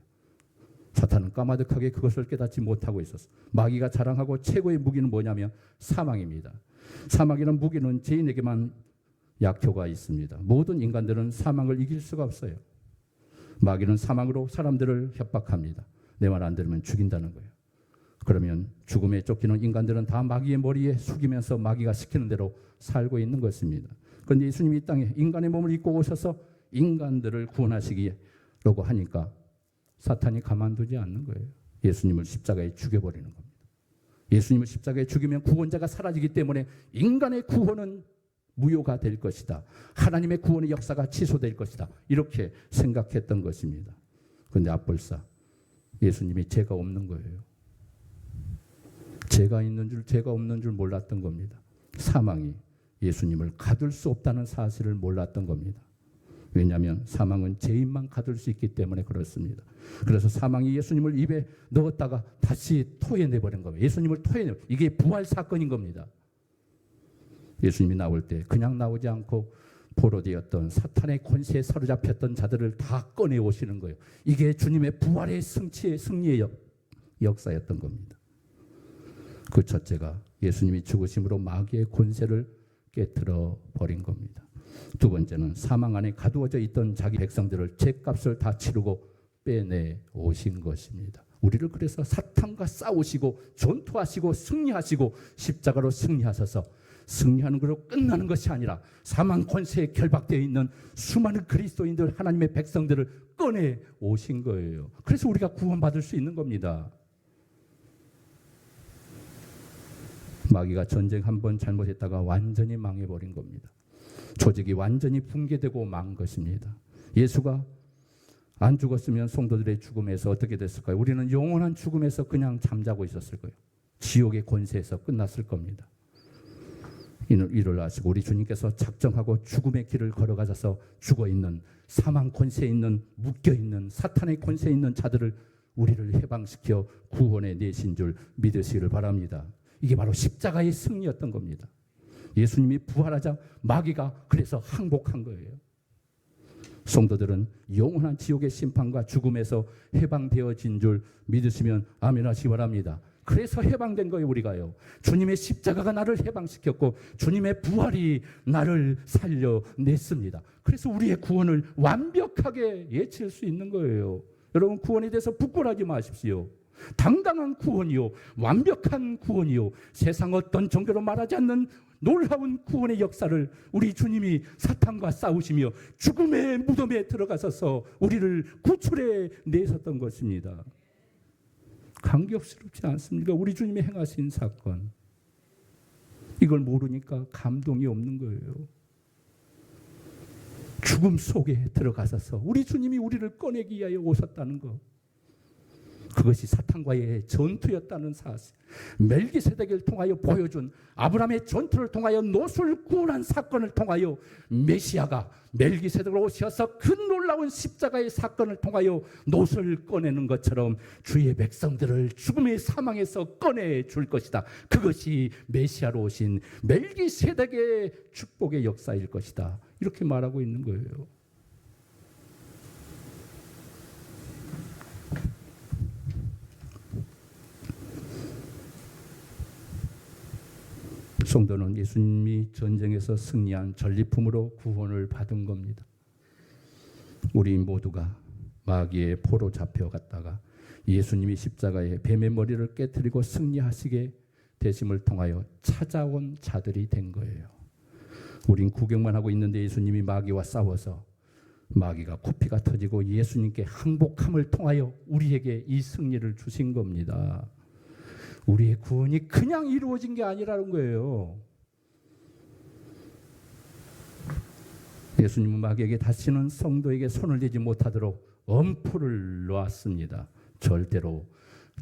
사탄은 까마득하게 그것을 깨닫지 못하고 있었어. 마귀가 자랑하고 최고의 무기는 뭐냐면 사망입니다. 사망이라는 무기는 죄인에게만 약효가 있습니다. 모든 인간들은 사망을 이길 수가 없어요. 마귀는 사망으로 사람들을 협박합니다. 내 말 안 들으면 죽인다는 거예요. 그러면 죽음에 쫓기는 인간들은 다 마귀의 머리에 숙이면서 마귀가 시키는 대로 살고 있는 것입니다. 그런데 예수님이 이 땅에 인간의 몸을 입고 오셔서 인간들을 구원하시기라고 하니까 사탄이 가만두지 않는 거예요. 예수님을 십자가에 죽여버리는 겁니다. 예수님을 십자가에 죽이면 구원자가 사라지기 때문에 인간의 구원은 무효가 될 것이다. 하나님의 구원의 역사가 취소될 것이다. 이렇게 생각했던 것입니다. 그런데 앞벌사 예수님이 죄가 없는 거예요. 죄가 있는 줄 죄가 없는 줄 몰랐던 겁니다. 사망이 예수님을 가둘 수 없다는 사실을 몰랐던 겁니다. 왜냐하면 사망은 죄인만 가둘 수 있기 때문에 그렇습니다. 그래서 사망이 예수님을 입에 넣었다가 다시 토해내버린 거예요. 예수님을 토해내. 이게 부활 사건인 겁니다. 예수님이 나올 때 그냥 나오지 않고 포로되었던 사탄의 권세에 사로잡혔던 자들을 다 꺼내오시는 거예요. 이게 주님의 부활의 승리의 역사였던 겁니다. 그 첫째가 예수님이 죽으심으로 마귀의 권세를 깨트려 버린 겁니다. 두 번째는 사망 안에 가두어져 있던 자기 백성들을 죄값을 다 치르고 빼내 오신 것입니다. 우리를 그래서 사탄과 싸우시고 전투하시고 승리하시고 십자가로 승리하셔서 승리하는 것으로 끝나는 것이 아니라 사망 권세에 결박되어 있는 수많은 그리스도인들, 하나님의 백성들을 꺼내 오신 거예요. 그래서 우리가 구원받을 수 있는 겁니다. 마귀가 전쟁 한 번 잘못했다가 완전히 망해버린 겁니다. 조직이 완전히 붕괴되고 망한 것입니다. 예수가 안 죽었으면 성도들의 죽음에서 어떻게 됐을까요? 우리는 영원한 죽음에서 그냥 잠자고 있었을 거예요. 지옥의 권세에서 끝났을 겁니다. 이를 아시고 우리 주님께서 작정하고 죽음의 길을 걸어가셔서 죽어있는, 사망 권세에 있는, 묶여있는 사탄의 권세에 있는 자들을 우리를 해방시켜 구원에 내신 줄 믿으시기를 바랍니다. 이게 바로 십자가의 승리였던 겁니다. 예수님이 부활하자 마귀가 그래서 항복한 거예요. 성도들은 영원한 지옥의 심판과 죽음에서 해방되어진 줄 믿으시면 아멘 하시기 바랍니다. 그래서 해방된 거예요. 우리가요. 주님의 십자가가 나를 해방시켰고 주님의 부활이 나를 살려냈습니다. 그래서 우리의 구원을 완벽하게 예치할 수 있는 거예요. 여러분, 구원에 대해서 부끄러워하지 마십시오. 당당한 구원이요, 완벽한 구원이요, 세상 어떤 종교로 말하지 않는 놀라운 구원의 역사를 우리 주님이 사탄과 싸우시며 죽음의 무덤에 들어가셔서 우리를 구출해 내셨던 것입니다. 감격스럽지 않습니까? 우리 주님이 행하신 사건. 이걸 모르니까 감동이 없는 거예요. 죽음 속에 들어가셔서 우리 주님이 우리를 꺼내기 위하여 오셨다는 것. 그것이 사탄과의 전투였다는 사실. 멜기세덱을 통하여 보여준 아브라함의 전투를 통하여 노수를 구원한 사건을 통하여 메시아가 멜기세덱으로 오셔서 그 놀라운 십자가의 사건을 통하여 노수를 꺼내는 것처럼 주의 백성들을 죽음의 사망에서 꺼내줄 것이다. 그것이 메시아로 오신 멜기세덱의 축복의 역사일 것이다. 이렇게 말하고 있는 거예요. 성도는 예수님이 전쟁에서 승리한 전리품으로 구원을 받은 겁니다. 우리 모두가 마귀의 포로 잡혀갔다가 예수님이 십자가에 뱀의 머리를 깨뜨리고 승리하시게 되심을 통하여 찾아온 자들이 된 거예요. 우린 구경만 하고 있는데 예수님이 마귀와 싸워서 마귀가 코피가 터지고 예수님께 항복함을 통하여 우리에게 이 승리를 주신 겁니다. 우리의 구원이 그냥 이루어진 게 아니라는 거예요. 예수님은 마귀에게 다시는 성도에게 손을 대지 못하도록 엄포를 놓았습니다. 절대로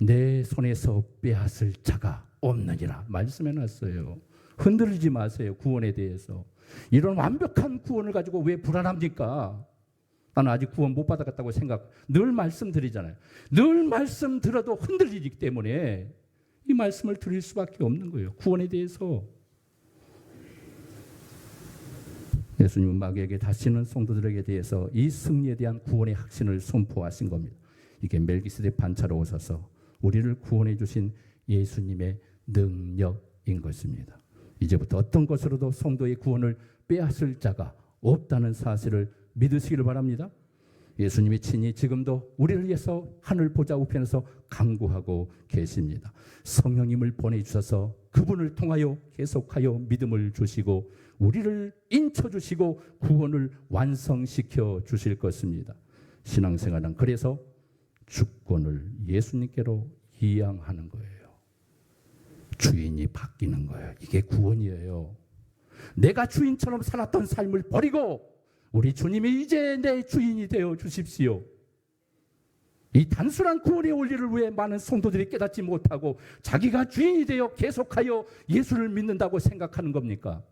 내 손에서 빼앗을 자가 없느니라 말씀해놨어요. 흔들리지 마세요. 구원에 대해서. 이런 완벽한 구원을 가지고 왜 불안합니까? 나는 아직 구원 못 받았다고 늘 말씀드리잖아요. 늘 말씀 들어도 흔들리기 때문에 이 말씀을 드릴 수밖에 없는 거예요. 구원에 대해서. 예수님은 마귀에게 다시는 성도들에게 대해서 이 승리에 대한 구원의 확신을 선포하신 겁니다. 이게 멜기세덱 반차로 오셔서 우리를 구원해 주신 예수님의 능력인 것입니다. 이제부터 어떤 것으로도 성도의 구원을 빼앗을 자가 없다는 사실을 믿으시기를 바랍니다. 예수님이 친히 지금도 우리를 위해서 하늘 보좌 우편에서 간구하고 계십니다. 성령님을 보내주셔서 그분을 통하여 계속하여 믿음을 주시고 우리를 인쳐주시고 구원을 완성시켜 주실 것입니다. 신앙생활은 그래서 주권을 예수님께로 이양하는 거예요. 주인이 바뀌는 거예요. 이게 구원이에요. 내가 주인처럼 살았던 삶을 버리고 우리 주님이 이제 내 주인이 되어 주십시오. 이 단순한 구원의 원리를 왜 많은 성도들이 깨닫지 못하고 자기가 주인이 되어 계속하여 예수를 믿는다고 생각하는 겁니까?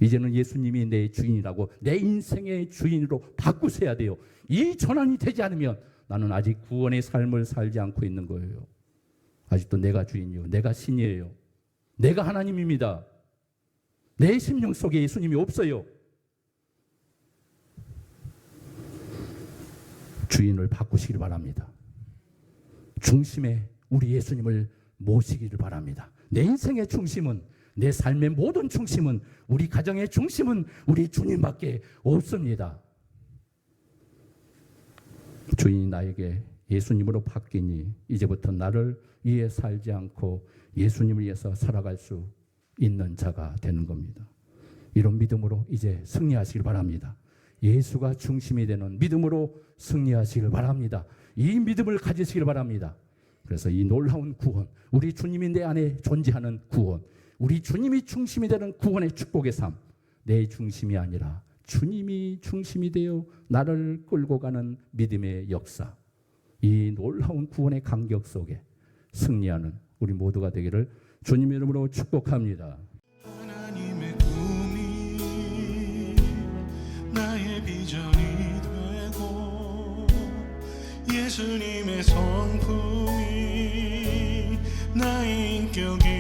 이제는 예수님이 내 주인이라고 내 인생의 주인으로 바꾸셔야 돼요. 이 전환이 되지 않으면 나는 아직 구원의 삶을 살지 않고 있는 거예요. 아직도 내가 주인이요, 내가 신이에요, 내가 하나님입니다. 내 심령 속에 예수님이 없어요. 주인을 바꾸시길 바랍니다. 중심에 우리 예수님을 모시기를 바랍니다. 내 인생의 중심은, 내 삶의 모든 중심은, 우리 가정의 중심은 우리 주님밖에 없습니다. 주인이 나에게 예수님으로 바뀌니 이제부터 나를 위해 살지 않고 예수님을 위해서 살아갈 수 있는 자가 되는 겁니다. 이런 믿음으로 이제 승리하시길 바랍니다. 예수가 중심이 되는 믿음으로 승리하시길 바랍니다. 이 믿음을 가지시길 바랍니다. 그래서 이 놀라운 구원, 우리 주님이 내 안에 존재하는 구원, 우리 주님이 중심이 되는 구원의 축복의 삶, 내 중심이 아니라 주님이 중심이 되어 나를 끌고 가는 믿음의 역사, 이 놀라운 구원의 간격 속에 승리하는 우리 모두가 되기를 주님의 이름으로 축복합니다. 하나님의 꿈이 나의 비전이 되고 예수님의 성품이 나의 인격이